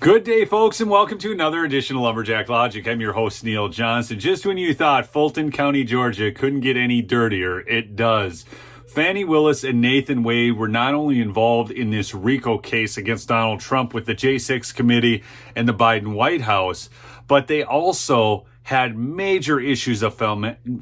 Good day, folks, and welcome to another edition of Lumberjack Logic. I'm your host, Neil Johnson. Just when you thought Fulton County, Georgia couldn't get any dirtier, it does. Fani Willis and Nathan Wade were not only involved in this RICO case against Donald Trump with the J6 committee and the Biden White House, but they also had major issues of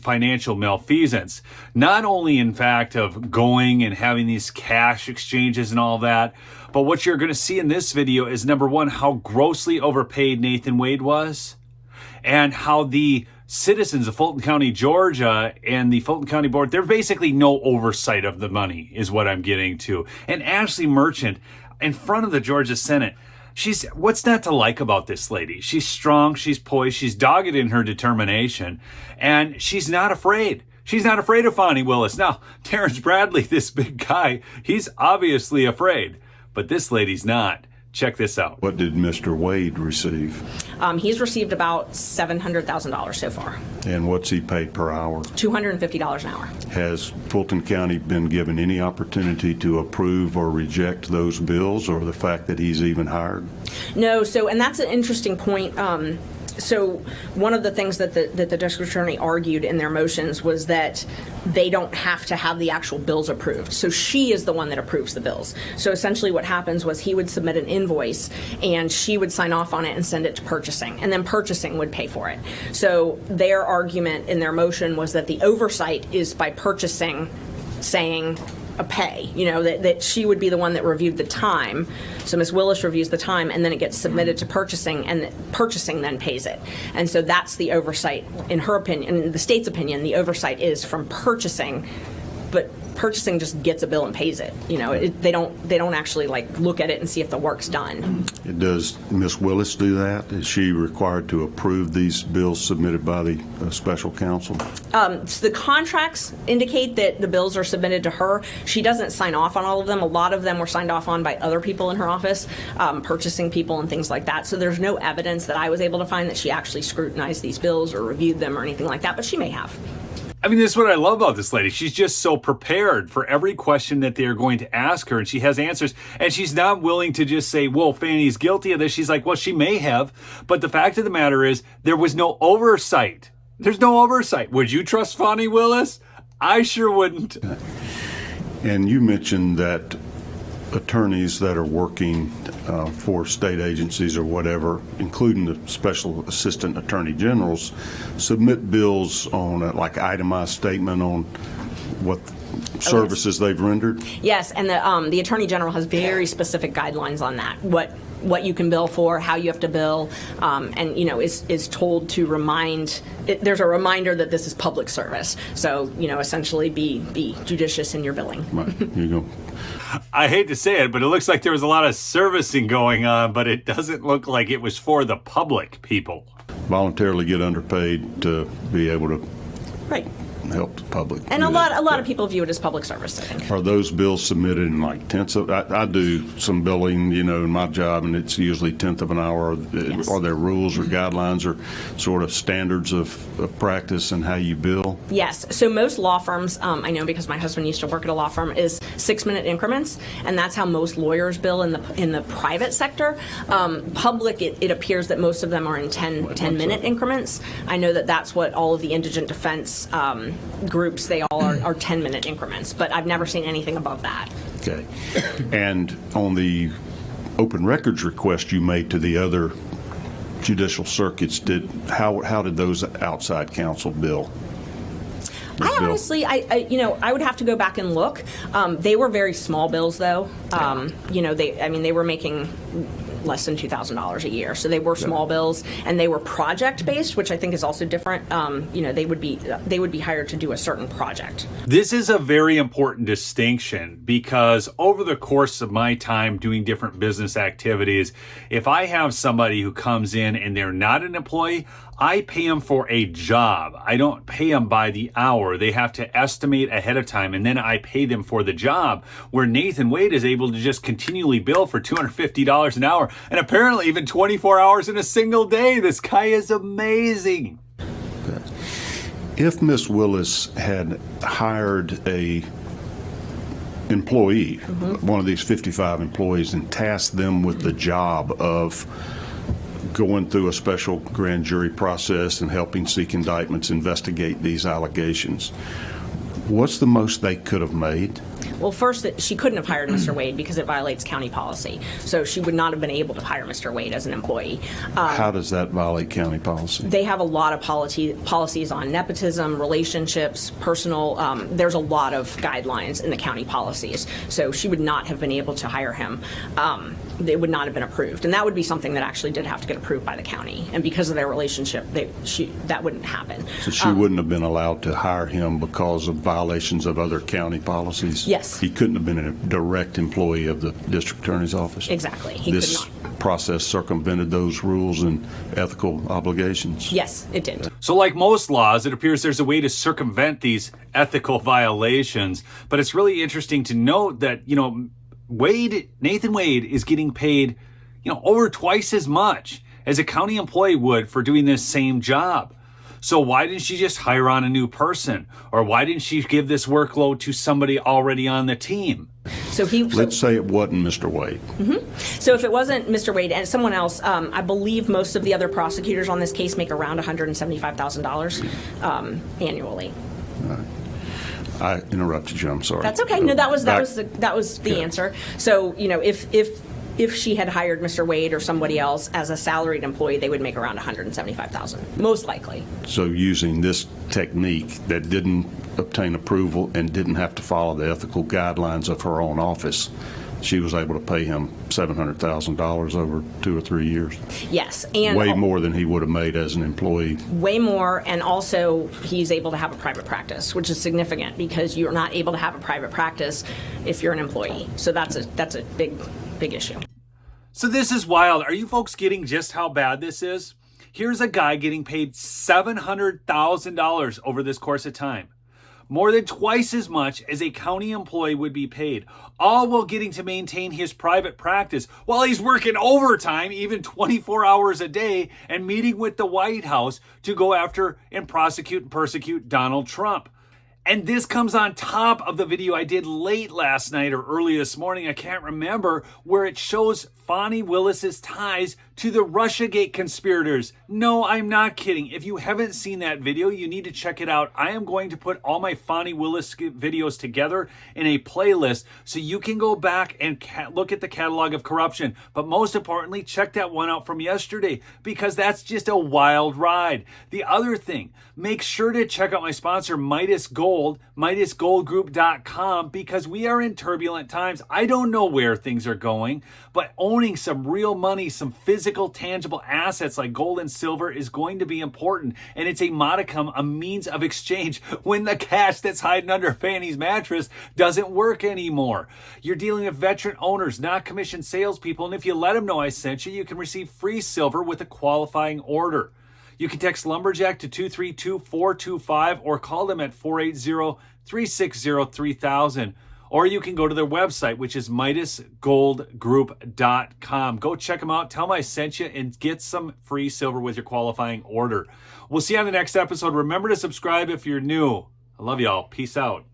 financial malfeasance. Not only, in fact, of going and having these cash exchanges and all that, but what you're going to see in this video is, number one, how grossly overpaid Nathan Wade was, and how the citizens of Fulton County, Georgia, and the Fulton County Board, there's basically no oversight of the money, is what I'm getting to. And Ashley Merchant, in front of the Georgia Senate, what's not to like about this lady? She's strong, she's poised, she's dogged in her determination, and she's not afraid. She's not afraid of Fani Willis. Now, Terrence Bradley, this big guy, he's obviously afraid, but this lady's not. Check this out. What did Mr. Wade receive? He's received about $700,000 so far. And what's he paid per hour? $250 an hour. Has Fulton County been given any opportunity to approve or reject those bills, or the fact that he's even hired? No, and that's an interesting point. So one of the things that the district attorney argued in their motions was that they don't have to have the actual bills approved. So she is the one that approves the bills. So essentially what happens was he would submit an invoice and she would sign off on it and send it to purchasing, and then purchasing would pay for it. So their argument in their motion was that the oversight is by purchasing saying a pay, that she would be the one that reviewed the time. So Ms. Willis reviews the time, and then it gets submitted to purchasing, and purchasing then pays it. And so that's the oversight, in her opinion. In the state's opinion, the oversight is from purchasing, but purchasing just gets a bill and pays it. They don't actually look at it and see if the work's done. Does Ms. Willis do that? Is she required to approve these bills submitted by the special counsel? So the contracts indicate that the bills are submitted to her. She doesn't sign off on all of them. A lot of them were signed off on by other people in her office, purchasing people and things like that. So there's no evidence that I was able to find that she actually scrutinized these bills or reviewed them or anything like that, but she may have. I mean, this is what I love about this lady. She's just so prepared for every question that they're going to ask her, and she has answers. And she's not willing to just say, well, Fanny's guilty of this. She's like, well, she may have. But the fact of the matter is, there was no oversight. There's no oversight. Would you trust Fani Willis? I sure wouldn't. And you mentioned that attorneys that are working for state agencies or whatever, including the special assistant attorney generals, submit bills on itemized statement on what services they've rendered? Yes, and the attorney general has very specific guidelines on that. What you can bill for, how you have to bill, and is told to remind. There's a reminder that this is public service. So essentially, be judicious in your billing. Right. Here you go. I hate to say it, but it looks like there was a lot of servicing going on, but it doesn't look like it was for the public people. Voluntarily get underpaid to be able to help the public. And a lot of people view it as public service, I think. Are those bills submitted in tenths of? I do some billing, in my job, and it's usually tenth of an hour. Yes. Are there rules or guidelines or sort of standards of practice and how you bill? Yes. So most law firms, I know because my husband used to work at a law firm, is 6-minute increments, and that's how most lawyers bill in the private sector. Public, it appears that most of them are in 10-minute increments. I know that that's what all of the indigent defense groups, they all are 10-minute increments, but I've never seen anything above that. Okay. And on the open records request you made to the other judicial circuits, how did those outside counsel bill? I honestly, I would have to go back and look. They were very small bills, though. They were making less than $2,000 a year, so they were small bills, and they were project based, which I think is also different. They would be hired to do a certain project. This is a very important distinction, because over the course of my time doing different business activities, if I have somebody who comes in and they're not an employee, I pay them for a job. I don't pay them by the hour. They have to estimate ahead of time, and then I pay them for the job, where Nathan Wade is able to just continually bill for $250 an hour, and apparently even 24 hours in a single day. This guy is amazing. If Miss Willis had hired a employee, one of these 55 employees, and tasked them with the job of going through a special grand jury process and helping seek indictments, investigate these allegations, what's the most they could have made? Well, first, she couldn't have hired Mr. Wade because it violates county policy. So she would not have been able to hire Mr. Wade as an employee. How does that violate county policy? They have a lot of policies on nepotism, relationships, personal. There's a lot of guidelines in the county policies. So she would not have been able to hire him. It would not have been approved. And that would be something that actually did have to get approved by the county. And because of their relationship, that wouldn't happen. So she wouldn't have been allowed to hire him because of violations of other county policies? Yes. He couldn't have been a direct employee of the district attorney's office? Exactly. He This could not. process circumvented those rules and ethical obligations? Yes, it did. So like most laws, it appears there's a way to circumvent these ethical violations. But it's really interesting to note that, Nathan Wade is getting paid, over twice as much as a county employee would for doing this same job. So why didn't she just hire on a new person? Or why didn't she give this workload to somebody already on the team? Let's say it wasn't Mr. Wade. So if it wasn't Mr. Wade and someone else, I believe most of the other prosecutors on this case make around $175,000 annually. I interrupted you. I'm sorry. That's okay. No, that was the answer. So if she had hired Mr. Wade or somebody else as a salaried employee, they would make around $175,000, most likely. So using this technique that didn't obtain approval and didn't have to follow the ethical guidelines of her own office, she was able to pay him $700,000 over 2 or 3 years. Yes, and way more than he would have made as an employee. Way more, and also he's able to have a private practice, which is significant because you're not able to have a private practice if you're an employee. So that's a big issue. So this is wild. Are you folks getting just how bad this is? Here's a guy getting paid $700,000 over this course of time. More than twice as much as a county employee would be paid, all while getting to maintain his private practice while he's working overtime, even 24 hours a day, and meeting with the White House to go after and prosecute and persecute Donald Trump. And this comes on top of the video I did late last night or early this morning, I can't remember, where it shows Fani Willis's ties to the Russiagate conspirators. No, I'm not kidding. If you haven't seen that video, you need to check it out. I am going to put all my Fani Willis videos together in a playlist so you can go back and look at the catalog of corruption. But most importantly, check that one out from yesterday because that's just a wild ride. The other thing, make sure to check out my sponsor, Midas Gold, MidasGoldGroup.com, because we are in turbulent times. I don't know where things are going, but owning some real money, some physical, tangible assets like gold and silver is going to be important. And it's a modicum, a means of exchange when the cash that's hiding under Fanny's mattress doesn't work anymore. You're dealing with veteran owners, not commissioned salespeople. And if you let them know I sent you, you can receive free silver with a qualifying order. You can text Lumberjack to 232-425 or call them at 480-360-3000. Or you can go to their website, which is MidasGoldGroup.com. Go check them out. Tell them I sent you and get some free silver with your qualifying order. We'll see you on the next episode. Remember to subscribe if you're new. I love y'all. Peace out.